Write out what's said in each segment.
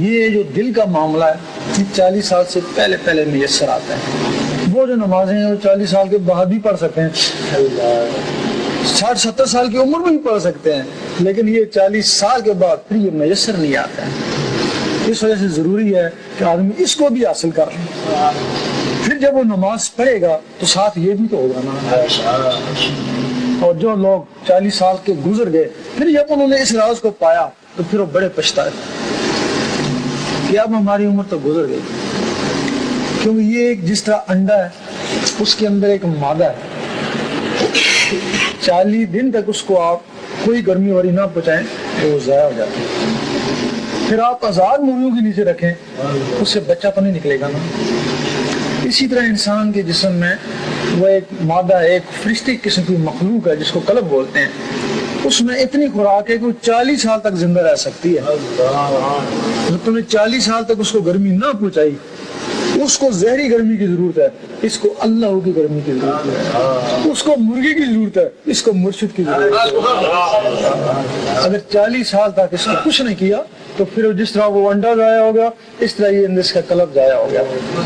یہ جو دل کا معاملہ ہے یہ 40 سال سے پہلے میسر آتا ہے. وہ جو نمازیں ہیں وہ 40 سال کے بعد بھی پڑھ سکتے ہیں, 60-70 سال کی عمر میں بھی پڑھ سکتے ہیں, لیکن یہ 40 سال کے بعد پھر یہ میسر نہیں آتا ہے. اس وجہ سے ضروری ہے کہ آدمی اس کو بھی حاصل کر لے. پھر جب وہ نماز پڑھے گا تو ساتھ یہ بھی تو ہوگا نا. اور جو لوگ 40 سال کے گزر گئے پھر جب انہوں نے اس راز کو پایا تو پھر وہ بڑے پچھتائے کہ اب ہماری عمر تو گزر گئی. کیونکہ یہ ایک جس طرح انڈا ہے اس کے اندر ایک مادہ ہے, 40 دن تک اس کو آپ کوئی گرمی واری نہ پہنچائیں تو وہ ضائع ہو جاتا ہے. پھر آپ آزاد موریوں کے نیچے رکھیں اس سے بچہ تو نہیں نکلے گا نا. اسی طرح انسان کے جسم میں وہ ایک مادہ ہے, ایک فرشتی قسم کی مخلوق ہے جس کو قلب بولتے ہیں. اس میں اتنی خوراک ہے کہ وہ 40 سال تک زندہ رہ سکتی ہے. تم نے 40 سال تک اس کو گرمی نہ پہنچائی, اس کو زہری گرمی کی ضرورت ہے, اس کو اللہ کی گرمی کی ضرورت ہے. اس کو مرغی کی ضرورت ہے, اس کو مرشد کی ضرورت ہے. اگر 40 سال تک اس کو کچھ نہیں کیا تو پھر جس طرح وہ انڈا ضائع ہو گیا اس طرح یہ اس کا قلب ضائع ہو گیا.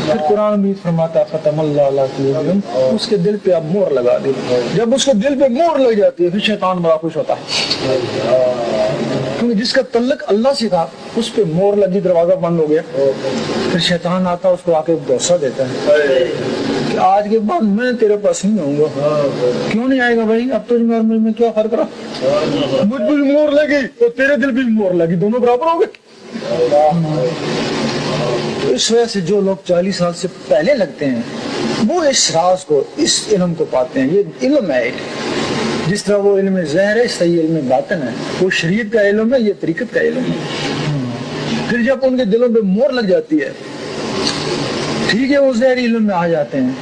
پھر قرآن بھی فرماتا ختم اللہ علی قلوبہم, اس کے دل پہ اب مہر لگا دی. جب اس کو دل پہ مہر لگ جاتی ہے پھر شیطان بڑا خوش ہوتا ہے, کیونکہ جس کا تعلق اللہ سے تھا اس پہ مہر لگی, دروازہ بند ہو گیا. پھر شیطان آتا اس کو آ کے بھروسہ دیتا ہے کہ آج کے بعد میں تیرے پاس نہیں آؤں گا. کیوں نہیں آئے گا بھائی, اب تو میں کیا فرق رہا, مجھ پہ بھی مہر لگی تو تیرے دل پہ بھی مہر لگی, دونوں برابر ہو گئے. اس وجہ سے جو لوگ 40 سال سے پہلے لگتے ہیں وہ اس راز کو, اس علم کو پاتے ہیں. یہ علم ہے جس طرح وہ علم ظاہر ہے اس طرح یہ علم باطن ہے. وہ شریعت کا علم ہے, یہ طریقت کا علم ہے. پھر جب ان کے دلوں پہ مہر لگ جاتی ہے ٹھیک ہے وہ ظاہری علم میں آ جاتے ہیں.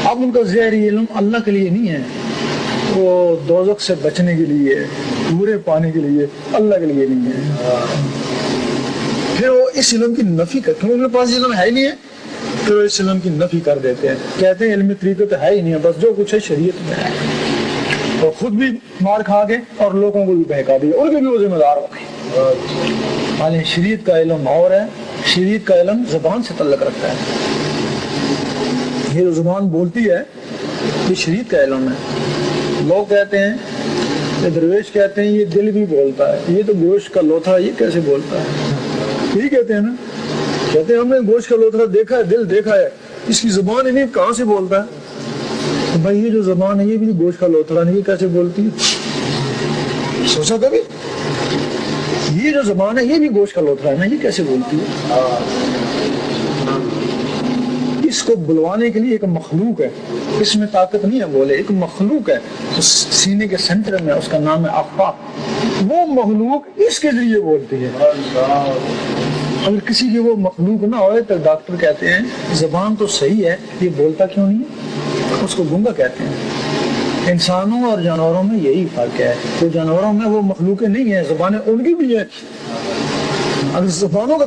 اب ان کا ظاہری علم اللہ کے لیے نہیں ہے, وہ دوزخ سے بچنے کے لیے, بورے پانے کے لیے, اللہ کے لیے نہیں ہے. پھر وہ اس علم کی نفی کرتے ہیں, ان کے پاس علم ہے ہی نہیں ہے, پھر وہ اس علم کی نفی کر دیتے ہیں. کہتے ہیں علم طریقت ہے ہی نہیں ہے, بس جو کچھ ہے شریعت میں ہے. اور خود بھی مار کھا گئے اور لوگوں کو بھی بہکا دیا, ان کے بھی وہ ذمہ دار ہو گئے. حالانکہ شریعت کا علم اور ہے, شریعت کا علم زبان سے تعلق رکھتا ہے. یہ جو زبان بولتی ہے یہ شریعت کا علم ہے. لوگ کہتے ہیں, درویش کہتے ہیں یہ دل بھی بولتا ہے, یہ تو گوشت کا لوتھڑا یہ کیسے بولتا ہے. یہی کہتے ہیں نا, کہتے ہیں ہم نے گوشت کا لوتھڑا دیکھا ہے, دل دیکھا ہے, اس کی زبان انہیں کہاں سے بولتا ہے. تو بھائی یہ جو زبان ہے یہ بھی گوشت کا لوتھڑا نہیں, یہ کیسے بولتی ہے. سوچا کبھی, یہ جو زبان ہے یہ بھی گوشت کا لوتھڑا ہے نا, یہ کیسے بولتی ہے. اس کو بلوانے کے لیے ایک مخلوق ہے, اس میں طاقت نہیں ہے بولے, ایک مخلوق ہے اس سینے کے سینٹر میں, اس کا نام ہے افاق. وہ مخلوق اس کے ذریعے بولتی ہے. اگر کسی کی وہ مخلوق نہ ہوئے تو ڈاکٹر کہتے ہیں زبان تو صحیح ہے, یہ بولتا کیوں نہیں ہے, اس کو گونگا کہتے ہیں. انسانوں اور جانوروں میں یہی فرق ہے, تو جانوروں میں وہ مخلوقیں نہیں ہیں, زبانیں ان کی بھی ہیں. اگر زبانوں کا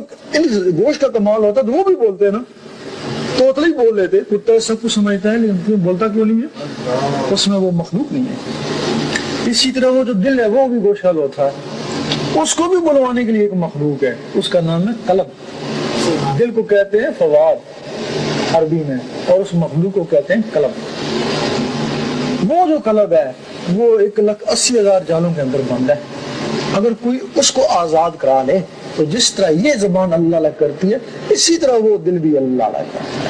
گوشت کا کمال ہوتا تو وہ بھی بولتے ہیں نا, توتل ہی بول لیتے, کتا سب کچھ سمجھتا ہے لیکن بولتا کیوں نہیں ہے, اس میں وہ مخلوق نہیں ہے. اسی طرح وہ جو دل ہے وہ بھی گوشت کا لوتھڑا ہے, اس کو بھی بلوانے کے لیے ایک مخلوق ہے, اس کا نام ہے قلب. دل کو کہتے ہیں فواد عربی میں, اور اس مخلوق کو کہتے ہیں قلب. وہ جو قلب ہے وہ 1,80,000 جالوں کے اندر بند ہے. اگر کوئی اس کو آزاد کرا لے تو جس طرح یہ زبان اللہ اللہ کرتی ہے اسی طرح وہ دل بھی اللہ اللہ کرتا ہے.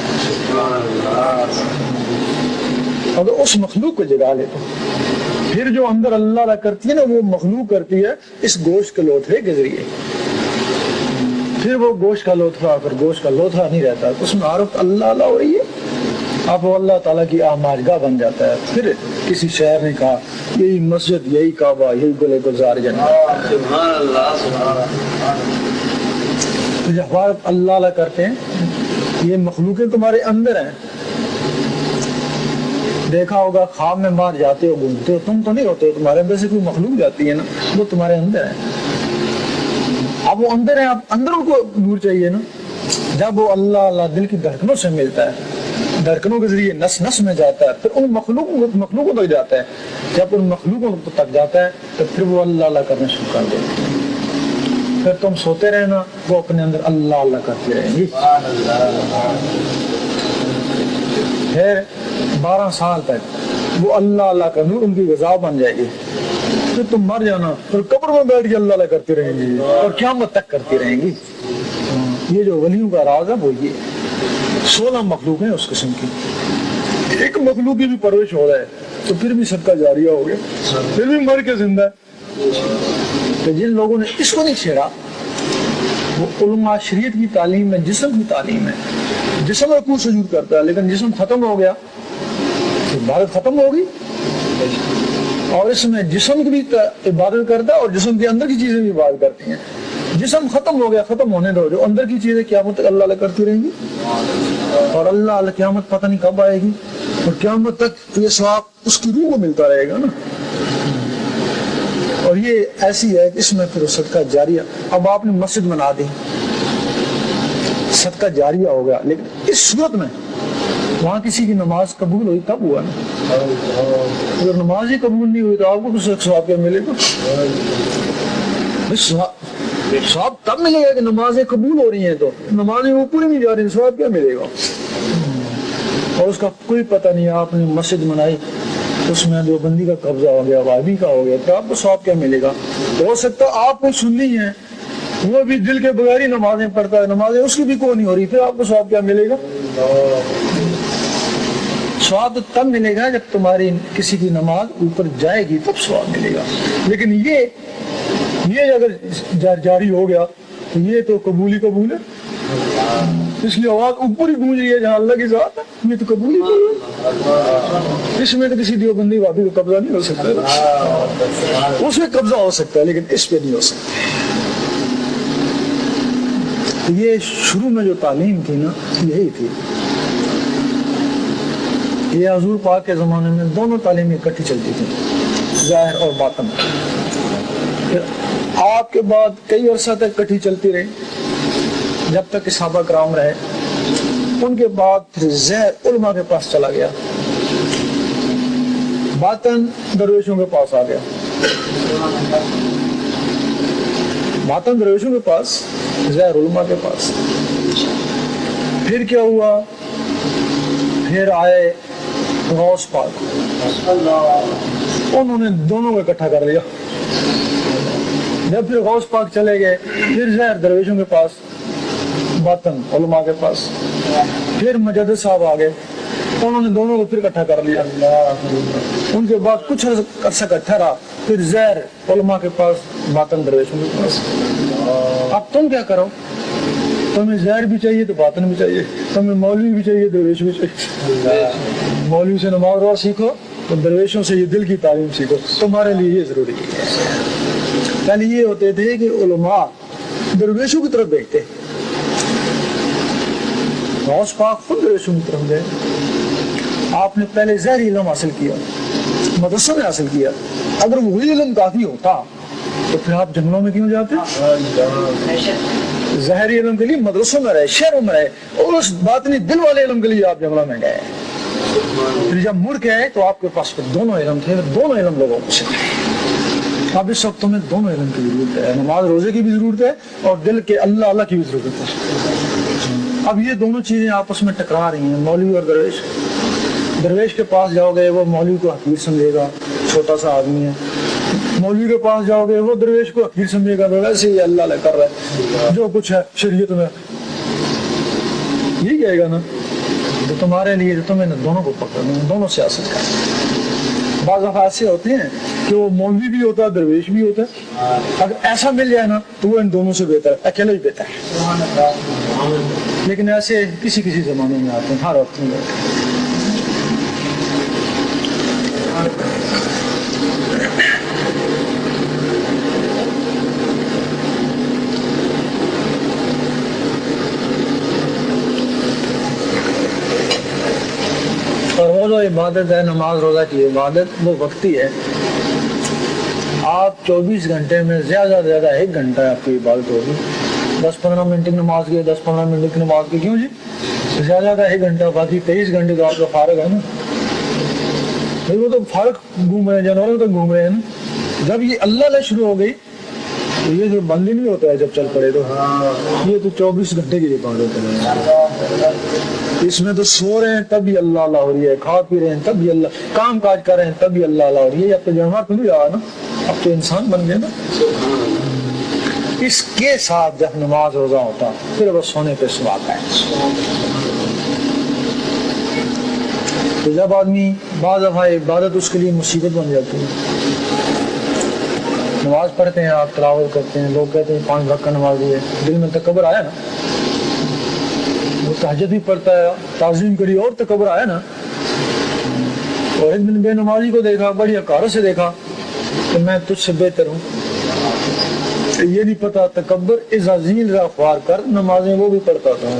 اگر اس مخلوق کو جگا لے تو پھر جو اندر اللہ اللہ کرتی ہے نا وہ مخلوق کرتی ہے اس گوشت کے لوتھڑے کے ذریعے. پھر وہ گوشت کا لوتھڑا اگر گوشت کا لوتھڑا نہیں رہتا تو اس میں عارف اللہ اللہ ہو رہی ہے, اب وہ اللہ تعالیٰ کی آماجگاہ بن جاتا ہے. پھر کسی شہر نے کہا یہی مسجد, یہی کعبہ, یہی گلے گلزار جنت. تو جب آپ اللہ اللہ کرتے ہیں یہ مخلوقیں تمہارے اندر ہیں. دیکھا ہوگا خواب میں باہر جاتے ہو, گھومتے ہو, تم تو نہیں ہوتے, تمہارے اندر سے کوئی مخلوق جاتی ہے نا, وہ تمہارے اندر ہے. اب وہ اندر ہے, اب اندر ان کو نور چاہیے نا. جب وہ اللہ اللہ دل کی دھڑکنوں سے ملتا ہے, دھڑکنوں کے ذریعے نس نس میں جاتا ہے, پھر ان مخلوقوں تک جاتا ہے. جب ان مخلوقوں تک جاتا ہے تو پھر وہ اللہ اللہ کرنا شروع کر دیتے ہیں. پھر تم سوتے رہنا، وہ اپنے اندر اللہ اللہ کرتی رہیں گی. پھر 12 سال تک وہ اللہ اللہ کرنے ان کی غذا بن جائے گی. پھر تم مر جانا، پھر قبر میں بیٹھ کے اللہ اللہ کرتی رہیں گی اور قیامت تک کرتی رہیں گی. یہ جو ولیوں کا راز ہے وہ یہ 16 مخلوق ہیں اس قسم کی. ایک مخلوق کی بھی پرورش ہو رہا ہے تو پھر بھی صدقہ جاریہ ہو گیا، پھر بھی مر کے زندہ ہے. تو جن لوگوں نے اس کو نہیں چھیڑا وہ علماء شریعت کی تعلیم میں جسم کی تعلیم ہے. جسم رکوع سجود کرتا ہے لیکن جسم ختم ہو گیا تو عبادت ختم ہوگی. اور اس میں جسم کی بھی عبادت کرتا ہے اور جسم کے اندر کی چیزیں بھی عبادت کرتی ہیں. جسم ختم ہو گیا، ختم ہونے دو، جو اندر کی چیزیں قیامت تک اللہ اللہ کرتی رہیں گی. اور اللہ اللہ قیامت پتہ نہیں کب آئے گی، اور قیامت تک یہ ثواب اس کی روح کو ملتا رہے گا نا. اور یہ ایسی ہے کہ اس میں پھر صدقہ جاریہ. اب آپ نے مسجد بنا دی، صدقہ جاریہ ہو گیا، لیکن اس صورت میں وہاں کسی کی نماز قبول ہوئی تب ہوا نا. اگر نماز ہی قبول نہیں ہوئی تو آپ کو ثواب کیا ملے گا؟ ثواب تب ملے گا کہ نمازیں قبول ہو رہی ہیں. تو نمازیں وہ پوری نہیں جا رہی، ثواب کیا ملے گا؟ اور اس کا کوئی پتہ نہیں. آپ نے مسجد بنائی، اس میں دیوبندی کا قبضہ ہو گیا، وہابی کا ہو گیا، تو آپ کو ثواب کیا ملے گا؟ ہو سکتا آپ کو سننی ہے، وہ بھی دل کے بغیر ہی نمازیں پڑھتا ہے، نمازیں اس کی بھی کوئی نہیں ہو رہی، پھر آپ کو ثواب کیا ملے گا؟ ثواب تب ملے گا جب تمہاری کسی کی نماز اوپر جائے گی، تب ثواب ملے گا. لیکن یہ اگر جاری ہو گیا تو یہ تو قبول ہی قبول ہے. اس لیے آواز اوپر ہی گونج رہی ہے جہاں اللہ کی ذات ہے، یہ تو قبول ہی قبول ہے. اس میں تو کسی دیوبندی وہابی کو قبضہ نہیں ہو سکتا. اس میں قبضہ ہو سکتا ہے لیکن اس پہ نہیں ہو سکتا. یہ شروع میں جو تعلیم تھی نا یہی تھی. یہ حضور پاک کے زمانے میں دونوں تعلیمیں اکٹھی چلتی تھی، ظاہر اور باطن. پھر آپ کے بعد کئی عرصہ تک اکٹھی چلتی رہی جب تک کہ صحابہ کرام رہے. ان کے بعد پھر ظاہر علماء کے پاس چلا گیا، باطن درویشوں کے پاس آ گیا. باطن درویشوں کے پاس، ظاہر علماء کے پاس. پھر کیا ہوا؟ پھر آئے غوث پاک، انہوں نے دونوں کو اکٹھا کر لیا. جب پھر غوث پاک چلے گئے، پھر ظاہر درویشوں کے پاس، باطن علماء کے پاس. پھر مجدد صاحب آ گئے، انہوں نے دونوں کو پھر اکٹھا کر لیا. ان کے بعد کچھ عرصہ اکٹھا رہا، پھر ظاہر علماء کے پاس، باطن درویشوں کے پاس. اب تم کیا کرو؟ تمہیں ظاہر بھی چاہیے تو باطن بھی چاہیے، تمہیں مولوی بھی چاہیے، درویش بھی چاہیے. مولوی سے نماز روزہ سیکھو تو درویشوں سے یہ دل کی تعلیم سیکھو. تمہارے لیے یہ ضروری ہے. پہلے یہ ہوتے تھے کہ علماء درویشوں کی طرف دیکھتے، غوث پاک خود درویشوں کی طرف گئے. آپ نے پہلے ظاہری علم حاصل کیا، مدرسوں میں حاصل کیا. اگر وہی علم کافی ہوتا تو پھر آپ جنگلوں میں کیوں جاتے؟ ظاہری علم کے لیے مدرسوں میں رہے، شہروں میں رہے، اور اس باطنی دل والے علم کے لیے آپ جنگلوں میں گئے. پھر جب مڑ کے آئے تو آپ کے پاس دونوں علم تھے، دونوں علم لوگوں کو سکھائے. اب اس وقت میں دونوں علم کی ضرورت ہے، نماز روزے کی بھی ضرورت ہے اور دل کے اللہ اللہ کی بھی ضرورت ہے. اب یہ دونوں چیزیں آپس میں ٹکرا رہی ہیں، مولوی اور درویش. درویش کے پاس جاؤ گے وہ مولوی کو حقیر سمجھے گا، چھوٹا سا آدمی ہے. مولوی کے پاس جاؤ گے وہ درویش کو حقیر سمجھے گا، ویسے ہی اللہ اللہ کر رہا ہے، جو کچھ ہے شریعت میں یہی کہے گا نا. تو تمہارے لیے تمہیں دونوں کو پکڑنا، دونوں سیاست کرنا. بعض دفعہ ایسے ہوتے ہیں کہ وہ مولوی بھی ہوتا ہے، درویش بھی ہوتا ہے. اگر ایسا مل جائے نا تو وہ ان دونوں سے بہتر ہے، اکیلے ہی بہتر ہے. لیکن ایسے کسی کسی زمانے میں آتے ہیں، ہر وقت میں ہوتے ہیں. اور وہ جو عبادت ہے، نماز روزہ کی عبادت، وہ وقتی ہے. آپ 24 گھنٹے میں زیادہ سے زیادہ 1 گھنٹہ آپ کی عبادت ہوگی. 10-15 منٹ کی نماز کی، 10-15 منٹ کی نماز کی، کیوں جی؟ زیادہ زیادہ 1 گھنٹہ، باقی 23 گھنٹے تو آپ کا فارغ ہے نا. وہ تو فارغ گھوم رہے ہیں، جانوروں تک گھوم رہے ہیں نا. جب یہ اللہ شروع ہو گئی تو یہ جو بند ہی نہیں ہوتا ہے جب چل پڑے تو یہ تو 24 گھنٹے کی عبادت ہے. اس میں تو سو رہے ہیں تب بھی اللہ اللہ ہو رہی ہے, کھا پی رہے ہیں تب بھی اللہ, کام کاج کر رہے ہیں تب بھی اللہ اللہ ہو رہی ہے. اب تو جماعت نہیں رہا نا, اب تو انسان بن گئے نا. اس کے ساتھ جب نماز روزہ ہوتا پھر وہ سونے پہ سواتا ہے. تو جب آدمی بعض دفعہ عبادت اس کے لیے مصیبت بن جاتی ہے, نماز پڑھتے ہیں آپ, تلاوت کرتے ہیں, لوگ کہتے ہیں 5 وقت کا نماز ہے, دل میں تکبر آیا نا, وہ تہجد بھی پڑھتا ہے, تعظیم کری اور تکبر آیا نا. اور ایک دن بے نمازی کو دیکھا, بڑی حقارت سے دیکھا کہ میں تجھ سے بہتر ہوں. یہ نہیں پتا تکبر اس عظیم را خوار کر, نمازیں وہ بھی پڑھتا تھا,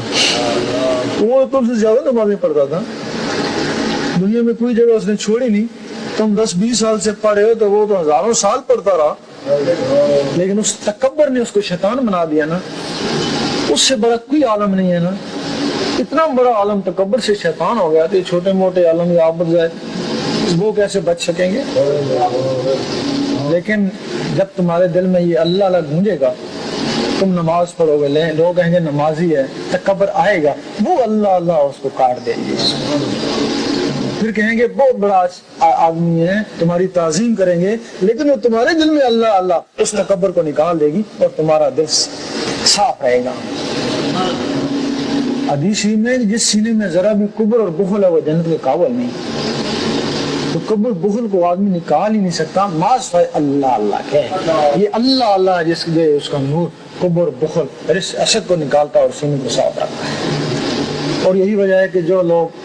وہ تم سے زیادہ نمازیں پڑھتا تھا. دنیا میں کوئی جگہ اس نے چھوڑی نہیں. تم 10-20 سال سے پڑھے ہو تو وہ تو ہزاروں سال پڑھتا رہا, لیکن اس تکبر نے اس کو شیطان بنا دیا نا. اس سے بڑا کوئی عالم نہیں ہے نا. اتنا بڑا عالم تکبر سے شیطان ہو گیا. تو یہ چھوٹے موٹے عالم یا آبد جائے, وہ کیسے بچ سکیں گے؟ لیکن جب تمہارے دل میں یہ اللہ اللہ گونجے گا, تم نماز پڑھو گے, لوگ کہیں گے نمازی ہے, تکبر آئے گا, وہ اللہ اللہ اس کو کاٹ دیں گے. پھر کہیں گے بہت بڑا آدمی ہے, تمہاری تعظیم کریں گے, لیکن وہ تمہارے دل میں اللہ اللہ اس تکبر کو نکال دے گی اور تمہارا دل صاف رہے گا. حدیث میں جس سینے میں ذرا بھی کبر اور بخل ہے وہ جنت کے قابل نہیں. تو کبر بخل کو آدمی نکال ہی نہیں سکتا. ماس اللہ اللہ کہ یہ اللہ اللہ جس کے اس کا نور کبر بخل اشد کو نکالتا اور سینے کو صاف رکھتا ہے. اور یہی وجہ ہے کہ جو لوگ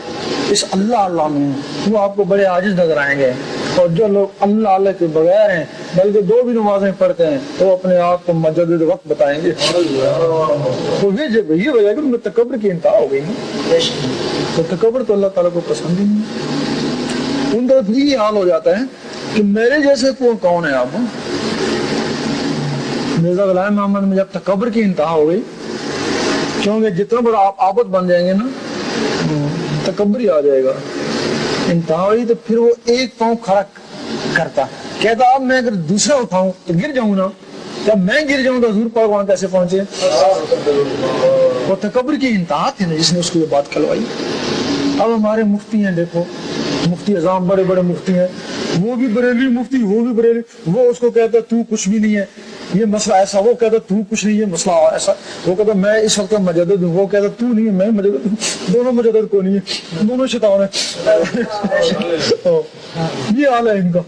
اس اللہ اللہ میں وہ آپ کو بڑے عاجز نظر آئیں گے, اور جو لوگ اللہ اللہ کے بغیر ہیں بلکہ 2 بھی نمازیں پڑھتے ہیں تو اپنے آپ کو مجدد وقت بتائیں گے. تو یہ وجہ ہے کہ ان میں تکبر کی انتہا ہو گئی. تو تکبر تو اللہ تعالیٰ کو پسند ہی نہیں. ان طرف یہ حال ہو جاتا ہے کہ میرے جیسے کون ہے آپ. مرزا غلام محمد میں جب تکبر کی انتہا ہو گئی, کیونکہ جتنا بڑا آپ عابد بن جائیں گے نا تکبر ہی آ جائے گا. انتہا ہوئی تو پھر وہ ایک پاؤں کھڑا کرتا, کہتا اب میں اگر دوسرا اٹھاؤں تو گر جاؤں نا, جب میں گر جاؤں تو حضور پاک وہاں کیسے پہنچے. وہ تکبر کی انتہا تھی نا جس نے اس کو یہ بات کھلوائی. اب ہمارے مفتی ہیں, دیکھو مفتی اعظم بڑے بڑے مفتی ہیں, وہ بھی بریلوی مفتی, وہ بھی بریلوی, وہ اس کو کہتا تو کچھ بھی نہیں ہے یہ مسئلہ ایسا, وہ کہتا تو کچھ نہیں ہے مسئلہ ایسا, وہ کہتا میں اس وقت مجدد ہوں, وہ کہتا تو نہیں ہے میں مجدد ہوں, دونوں مجدد کو نہیں ہے, دونوں شیطان ہیں. یہ حال ہے ان کا.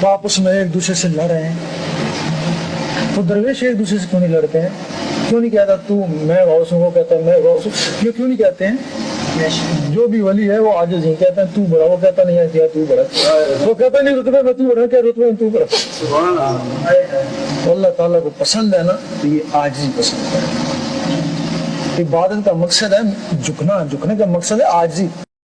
آپس میں ایک دوسرے سے لڑ رہے ہیں. تو درویش ایک دوسرے سے کیوں نہیں لڑتے ہیں؟ کیوں نہیں کہتا تو میں غوث ہوں, وہ کہتا ہے میں غوث ہوں. یہ کیوں نہیں کہتے ہیں؟ جو بھی ولی ہے وہ عاجز ہی کہتا ہے تو بڑا, وہ کہتا نہیں ہے کیا تو بڑا, وہ کہتا نہیں رتبے میں تو بڑا, کیا رتبے میں تو بڑا. اللہ تعالیٰ کو پسند ہے نا تو یہ عاجزی پسند ہے. عبادت کا مقصد ہے جھکنا, جھکنے کا مقصد ہے عاجزی.